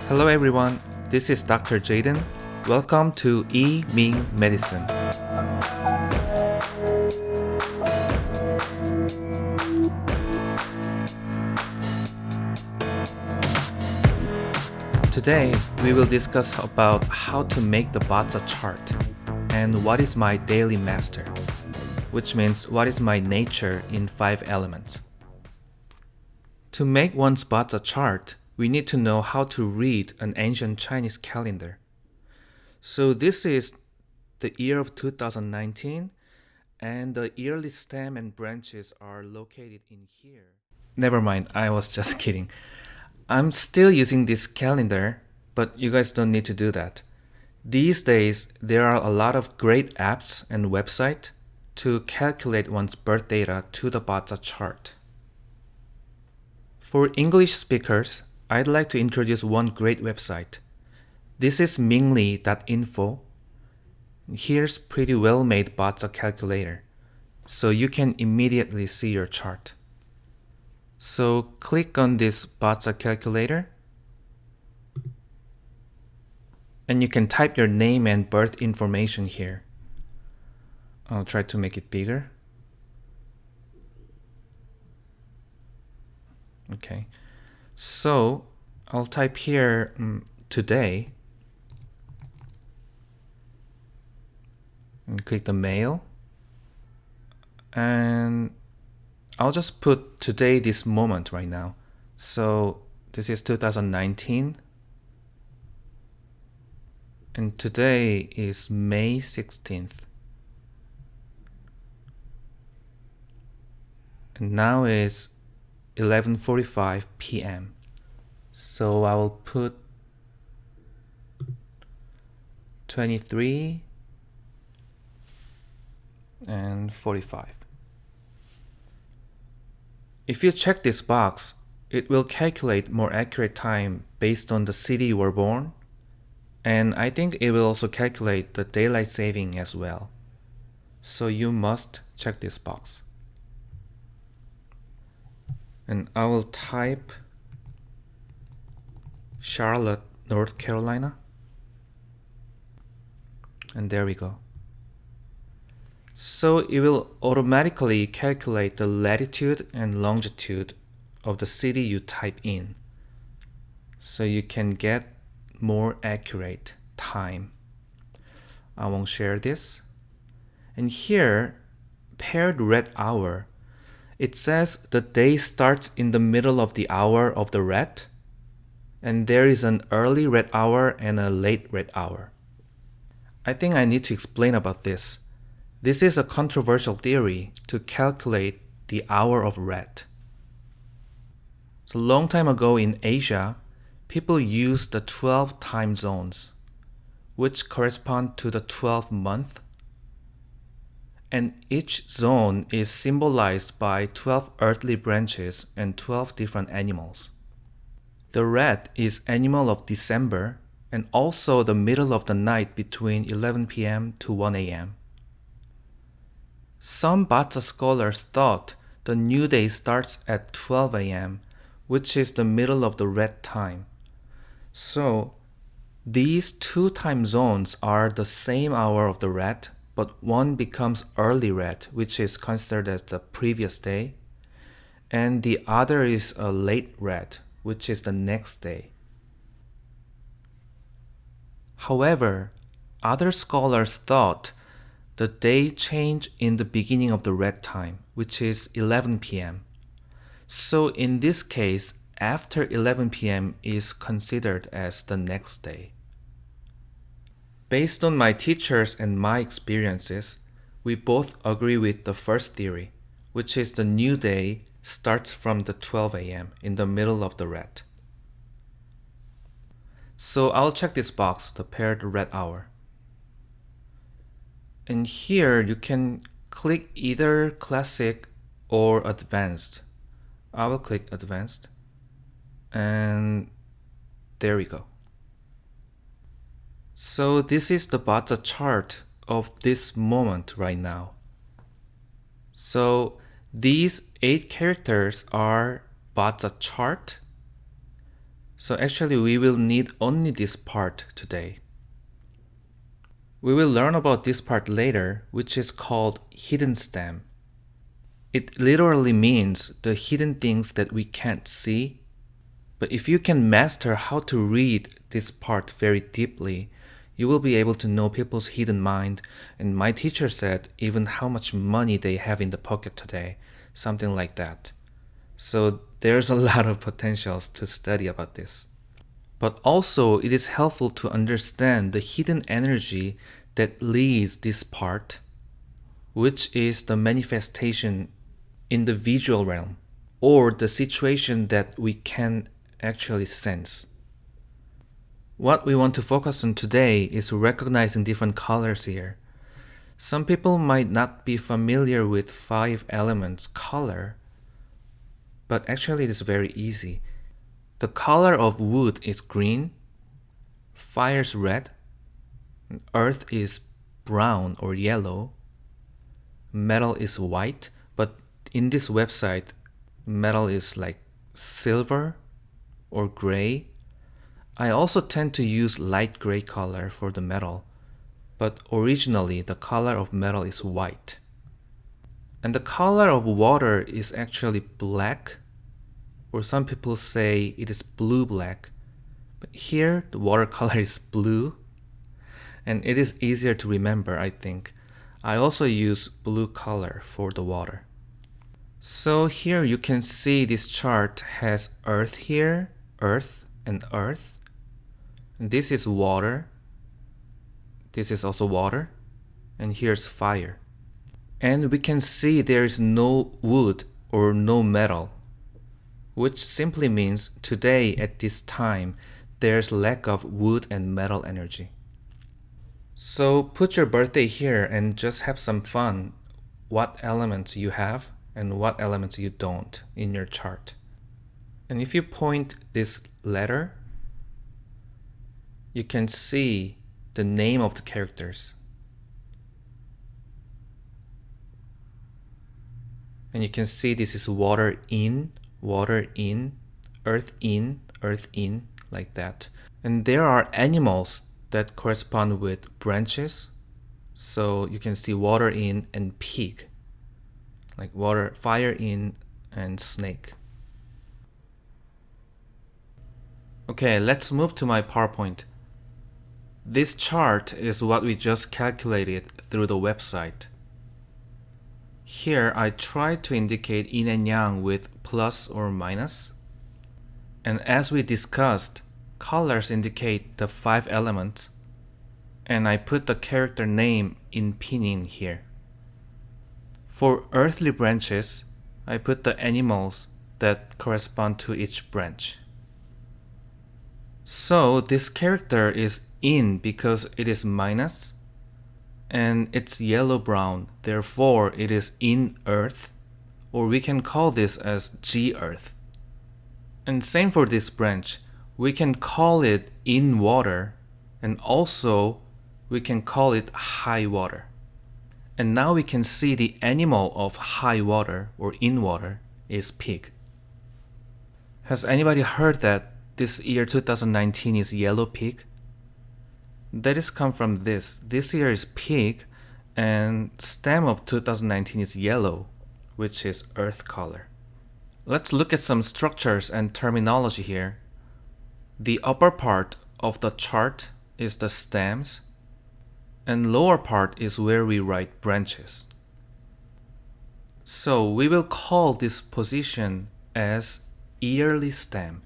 Hello everyone, this is Dr. Jaden. Welcome to E-Ming Medicine. Today, we will discuss about how to make the Bazi chart and what is my daily master, which means what is my nature in 5 elements. To make one's Bazi chart, we need to know how to read an ancient Chinese calendar. So this is the year of 2019, and the yearly stem and branches are located in here. Never mind, I was just kidding. I'm still using this calendar, but you guys don't need to do that. These days, there are a lot of great apps and websites to calculate one's birth data to the Bazi chart. For English speakers, I'd like to introduce one great website. This is mingli.info. Here's pretty well-made Bazi calculator, so you can immediately see your chart. So click on this Bazi calculator, and you can type your name and birth information here. I'll try to make it bigger. Okay, so I'll type here today and click the mail, and I'll just put today, this moment right now. So this is 2019, and today is May 16th. And now is 11:45 p.m. So I will put 23 and 45. If you check this box, it will calculate more accurate time based on the city you were born, and I think it will also calculate the daylight saving as well. So you must check this box. And I will type Charlotte, North Carolina. And there we go. So it will automatically calculate the latitude and longitude of the city you type in, so you can get more accurate time. I won't share this. And here, paired red hour, it says the day starts in the middle of the hour of the red, and there is an early red hour and a late red hour. I think I need to explain about this. This is a controversial theory to calculate the hour of red. So a long time ago in Asia, people used the 12 time zones, which correspond to the 12 month. And each zone is symbolized by 12 earthly branches and 12 different animals. The red is animal of December and also the middle of the night between 11 p.m. to 1 a.m. Some Bazi scholars thought the new day starts at 12 a.m., which is the middle of the red time. So these two time zones are the same hour of the red, but one becomes early red, which is considered as the previous day, and the other is a late red, which is the next day. However, other scholars thought the day changed in the beginning of the red time, which is 11 p.m. So in this case, after 11 p.m. is considered as the next day. Based on my teachers and my experiences, we both agree with the first theory, which is the new day starts from the 12 a.m. in the middle of the red. So I'll check this box, the paired red hour. And here you can click either classic or advanced. I will click advanced. And there we go. So this is the Bazi chart of this moment right now. So these 8 characters are Bazi chart. So actually we will need only this part today. We will learn about this part later, which is called hidden stem. It literally means the hidden things that we can't see. But if you can master how to read this part very deeply, you will be able to know people's hidden mind. And my teacher said even how much money they have in the pocket today, something like that. So there's a lot of potentials to study about this. But also it is helpful to understand the hidden energy that leads this part, which is the manifestation in the visual realm, or the situation that we can actually sense. What we want to focus on today is recognizing different colors here. Some people might not be familiar with 5 elements color, but actually it is very easy. The color of wood is green, fire's red, earth is brown or yellow, metal is white, but in this website, metal is like silver or gray. I also tend to use light gray color for the metal, but originally the color of metal is white. And the color of water is actually black, or some people say it is blue-black. But here the water color is blue, and it is easier to remember, I think. I also use blue color for the water. So here you can see this chart has earth here, earth and earth. And this is water. This is also water. And here's fire. And we can see there is no wood or no metal, which simply means today at this time there's lack of wood and metal energy. So put your birthday here and just have some fun. What elements you have and what elements you don't in your chart. And if you point this letter, you can see the name of the characters. And you can see this is water in, earth in, like that. And there are animals that correspond with branches. So you can see water in and pig, like water, fire in and snake. Okay, let's move to my PowerPoint. This chart is what we just calculated through the website. Here I try to indicate yin and yang with plus or minus. And as we discussed, colors indicate the 5 elements, and I put the character name in pinyin here. For earthly branches, I put the animals that correspond to each branch. So this character is in because it is minus, and it's yellow-brown, therefore it is in earth, or we can call this as G earth. And same for this branch, we can call it in water, and also we can call it high water. And now we can see the animal of high water or in water is pig. Has anybody heard that this year 2019 is yellow pig? That is come from this. This year is pig, and stem of 2019 is yellow, which is earth color. Let's look at some structures and terminology here. The upper part of the chart is the stems, and lower part is where we write branches. So we will call this position as yearly stem.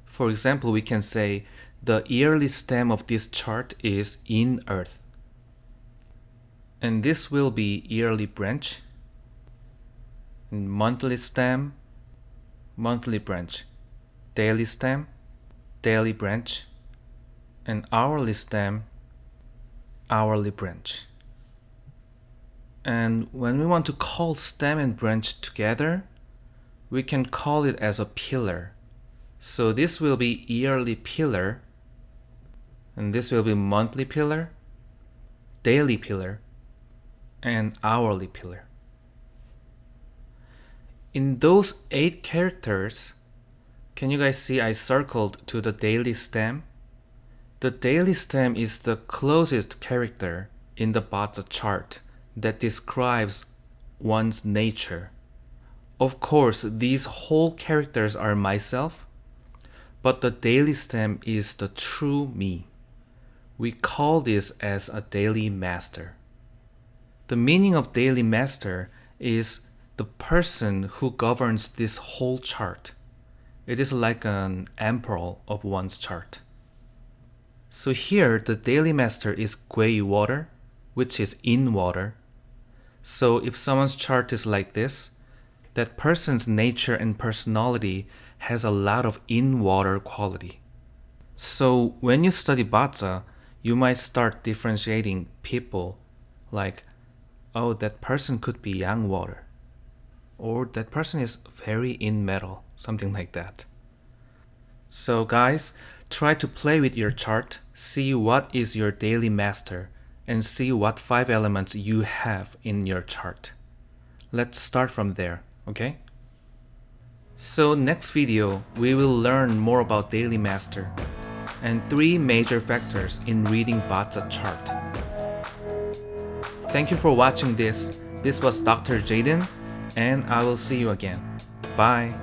For example, we can say the yearly stem of this chart is in earth. And this will be yearly branch, monthly stem, monthly branch, daily stem, daily branch, and hourly stem, hourly branch. And when we want to call stem and branch together, we can call it as a pillar. So this will be yearly pillar, and this will be monthly pillar, daily pillar, and hourly pillar. In those 8 characters, Can you guys see I circled to the daily stem? The daily stem is the closest character in the Bazi chart that describes one's nature. Of course, these whole characters are myself, but the daily stem is the true me. We call this as a daily master. The meaning of daily master is the person who governs this whole chart. It is like an emperor of one's chart. So here, the daily master is Gui water, which is in water. So if someone's chart is like this, that person's nature and personality has a lot of in-water quality. So when you study Bazi, you might start differentiating people like, oh, that person could be yang water, or that person is very in metal, something like that. So guys, try to play with your chart, see what is your daily master, and see what 5 elements you have in your chart. Let's start from there, okay? So next video, we will learn more about daily master and 3 major factors in reading Bazi chart. Thank you for watching this. This was Dr. Jaden, and I will see you again. Bye.